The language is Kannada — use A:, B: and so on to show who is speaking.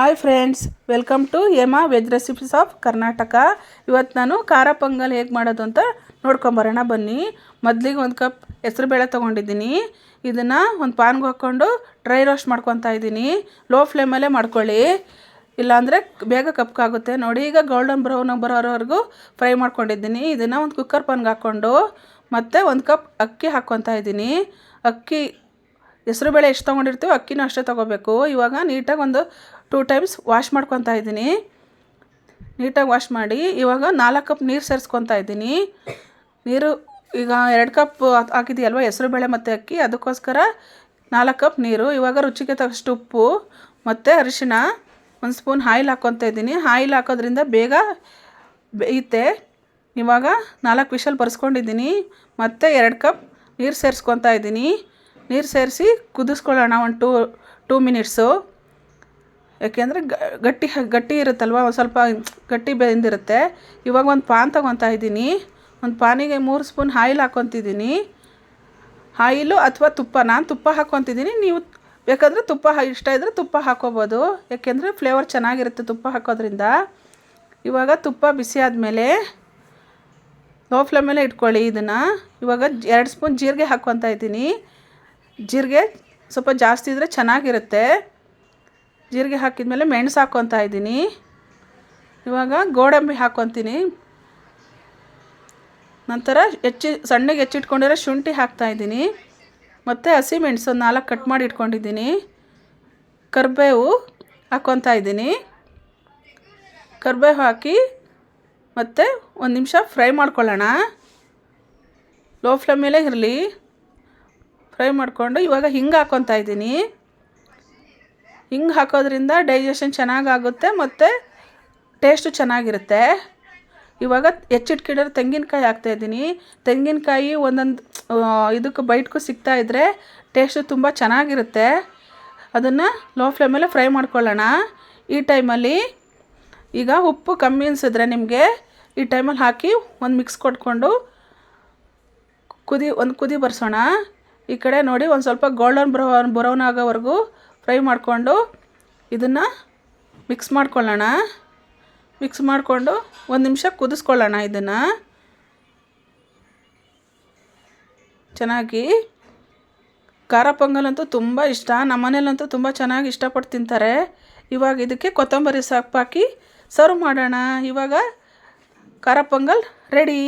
A: Hi friends, welcome to Hema veg recipes of Karnataka. ಇವತ್ತು ನಾನು ಖಾರ ಪೊಂಗಲ್ ಹೇಗೆ ಮಾಡೋದು ಅಂತ ನೋಡ್ಕೊಂಬರೋಣ ಬನ್ನಿ. ಮೊದಲಿಗೆ ಒಂದು ಕಪ್ ಹೆಸರುಬೇಳೆ ತೊಗೊಂಡಿದ್ದೀನಿ. ಇದನ್ನು ಒಂದು ಪಾನ್ಗೆ ಹಾಕ್ಕೊಂಡು ಡ್ರೈ ರೋಸ್ಟ್ ಮಾಡ್ಕೊತಾ ಇದ್ದೀನಿ. ಲೋ ಫ್ಲೇಮಲ್ಲೇ ಮಾಡ್ಕೊಳ್ಳಿ, ಇಲ್ಲಾಂದರೆ ಬೇಗ ಕಪ್ಕಾಗುತ್ತೆ. ನೋಡಿ, ಈಗ ಗೋಲ್ಡನ್ ಬ್ರೌನ್ ಬರೋವರೆಗೂ ಫ್ರೈ ಮಾಡ್ಕೊಂಡಿದ್ದೀನಿ. ಇದನ್ನು ಒಂದು ಕುಕ್ಕರ್ ಪಾನ್ಗೆ ಹಾಕ್ಕೊಂಡು ಮತ್ತು ಒಂದು ಕಪ್ ಅಕ್ಕಿ ಹಾಕ್ಕೊತಾ ಇದ್ದೀನಿ. ಅಕ್ಕಿ ಹೆಸರುಬೇಳೆ ಎಷ್ಟು ತೊಗೊಂಡಿರ್ತೀವೋ ಅಕ್ಕಿನೂ ಅಷ್ಟೇ ತೊಗೋಬೇಕು. ಇವಾಗ ನೀಟಾಗಿ ಒಂದು 2 ಟೈಮ್ಸ್ ವಾಶ್ ಮಾಡ್ಕೊತಾ ಇದ್ದೀನಿ. ನೀಟಾಗಿ ವಾಶ್ ಮಾಡಿ ಇವಾಗ 4 ಕಪ್ ನೀರು ಸೇರಿಸ್ಕೊತಾ ಇದ್ದೀನಿ. ನೀರು ಈಗ 2 ಕಪ್ ಹಾಕಿದೆಯಲ್ವ ಹೆಸರುಬೇಳೆ ಮತ್ತು ಅಕ್ಕಿ, ಅದಕ್ಕೋಸ್ಕರ 4 ಕಪ್ ನೀರು. ಇವಾಗ ರುಚಿಗೆ ತಕ್ಕಷ್ಟು ಉಪ್ಪು ಮತ್ತು ಅರಿಶಿಣ, 1 ಸ್ಪೂನ್ ಆಯಿಲ್ ಹಾಕ್ಕೊತಾ ಇದ್ದೀನಿ. ಆಯಿಲ್ ಹಾಕೋದ್ರಿಂದ ಬೇಗ ಬೇಯುತ್ತೆ. ಇವಾಗ 4 ವಿಷಲ್ ಬರ್ಸ್ಕೊಂಡಿದ್ದೀನಿ. ಮತ್ತು 2 ಕಪ್ ನೀರು ಸೇರಿಸ್ಕೊತಾ ಇದ್ದೀನಿ. ನೀರು ಸೇರಿಸಿ ಕುದಿಸ್ಕೊಳ್ಳೋಣ ಒಂದು 2 ಮಿನಿಟ್ಸು. ಯಾಕೆಂದರೆ ಗಟ್ಟಿ ಇರುತ್ತಲ್ವ, ಒಂದು ಸ್ವಲ್ಪ ಗಟ್ಟಿ ಬೆಂದಿರುತ್ತೆ. ಇವಾಗ ಒಂದು ಪಾನ್ ತೊಗೊತಾ ಇದ್ದೀನಿ. ಒಂದು ಪಾನಿಗೆ 3 ಸ್ಪೂನ್ ಆಯಿಲ್ ಹಾಕ್ಕೊತಿದ್ದೀನಿ. ಆಯಿಲು ಅಥವಾ ತುಪ್ಪ, ನಾನು ತುಪ್ಪ ಹಾಕ್ಕೊತಿದ್ದೀನಿ. ನೀವು ಬೇಕಾದರೆ ತುಪ್ಪ ಇಷ್ಟ ಇದ್ದರೆ ತುಪ್ಪ ಹಾಕ್ಕೋಬೋದು, ಯಾಕೆಂದರೆ ಫ್ಲೇವರ್ ಚೆನ್ನಾಗಿರುತ್ತೆ ತುಪ್ಪ ಹಾಕೋದ್ರಿಂದ. ಇವಾಗ ತುಪ್ಪ ಬಿಸಿ ಆದಮೇಲೆ ಲೋ ಫ್ಲೇಮಲ್ಲೇ ಇಟ್ಕೊಳ್ಳಿ ಇದನ್ನು. ಇವಾಗ 2 ಸ್ಪೂನ್ ಜೀರಿಗೆ ಹಾಕ್ಕೊತಾ ಇದ್ದೀನಿ. ಜೀರಿಗೆ ಸ್ವಲ್ಪ ಜಾಸ್ತಿ ಇದ್ದರೆ ಚೆನ್ನಾಗಿರುತ್ತೆ. ಜೀರಿಗೆ ಹಾಕಿದ್ಮೇಲೆ ಮೆಣಸು ಹಾಕ್ಕೊತಾ ಇದ್ದೀನಿ. ಇವಾಗ ಗೋಡಂಬಿ ಹಾಕ್ಕೊತೀನಿ. ನಂತರ ಸಣ್ಣಗೆ ಹೆಚ್ಚಿಟ್ಕೊಂಡಿರೋ ಶುಂಠಿ ಹಾಕ್ತಾಯಿದ್ದೀನಿ. ಮತ್ತು ಹಸಿಮೆಣಸು ಒಂದು 4 ಕಟ್ ಮಾಡಿ ಇಟ್ಕೊಂಡಿದ್ದೀನಿ. ಕರಿಬೇವು ಹಾಕ್ಕೊತಾ ಇದ್ದೀನಿ. ಕರಿಬೇವು ಹಾಕಿ ಮತ್ತು 1 ನಿಮಿಷ ಫ್ರೈ ಮಾಡ್ಕೊಳ್ಳೋಣ. ಲೋ ಫ್ಲೇಮಲ್ಲೇ ಇರಲಿ. ಫ್ರೈ ಮಾಡಿಕೊಂಡು ಇವಾಗ ಹಿಂಗೆ ಹಾಕ್ಕೊತಾ ಇದ್ದೀನಿ. ಹಿಂಗೆ ಹಾಕೋದ್ರಿಂದ ಡೈಜೆಷನ್ ಚೆನ್ನಾಗಾಗುತ್ತೆ ಮತ್ತು ಟೇಸ್ಟು ಚೆನ್ನಾಗಿರುತ್ತೆ. ಇವಾಗ ಹೆಚ್ಚಿಟ್ಕಿಡೋ ತೆಂಗಿನಕಾಯಿ ಹಾಕ್ತಾಯಿದ್ದೀನಿ. ತೆಂಗಿನಕಾಯಿ ಒಂದೊಂದು ಇದಕ್ಕೆ ಬೈಟ್ಗೂ ಸಿಗ್ತಾಯಿದ್ರೆ ಟೇಸ್ಟು ತುಂಬ ಚೆನ್ನಾಗಿರುತ್ತೆ. ಅದನ್ನು ಲೋ ಫ್ಲೇಮಲ್ಲೇ ಫ್ರೈ ಮಾಡ್ಕೊಳ್ಳೋಣ. ಈ ಟೈಮಲ್ಲಿ ಈಗ ಉಪ್ಪು ಕಮ್ಮಿ ಅನಿಸಿದ್ರೆ ನಿಮಗೆ ಈ ಟೈಮಲ್ಲಿ ಹಾಕಿ ಒಂದು ಮಿಕ್ಸ್ ಕೊಟ್ಕೊಂಡು ಕುದಿ ಬರ್ಸೋಣ. ಈ ಕಡೆ ನೋಡಿ, ಒಂದು ಸ್ವಲ್ಪ ಗೋಲ್ಡನ್ ಬ್ರೌನ್ ಆಗೋವರೆಗೂ ಫ್ರೈ ಮಾಡಿಕೊಂಡು ಇದನ್ನು ಮಿಕ್ಸ್ ಮಾಡ್ಕೊಳ್ಳೋಣ. ಮಿಕ್ಸ್ ಮಾಡಿಕೊಂಡು 1 ನಿಮಿಷ ಕುದಿಸ್ಕೊಳ್ಳೋಣ. ಇದನ್ನು ಚೆನ್ನಾಗಿ. ಖಾರ ಪೊಂಗಲ್ ಅಂತೂ ತುಂಬ ಇಷ್ಟ, ನಮ್ಮ ಮನೇಲಂತೂ ತುಂಬ ಚೆನ್ನಾಗಿ ಇಷ್ಟಪಟ್ಟು ತಿಂತಾರೆ. ಇವಾಗ ಇದಕ್ಕೆ ಕೊತ್ತಂಬರಿ ಸೊಪ್ಪು ಹಾಕಿ ಸರ್ವ್ ಮಾಡೋಣ. ಇವಾಗ ಖಾರ ಪೊಂಗಲ್ ರೆಡಿ.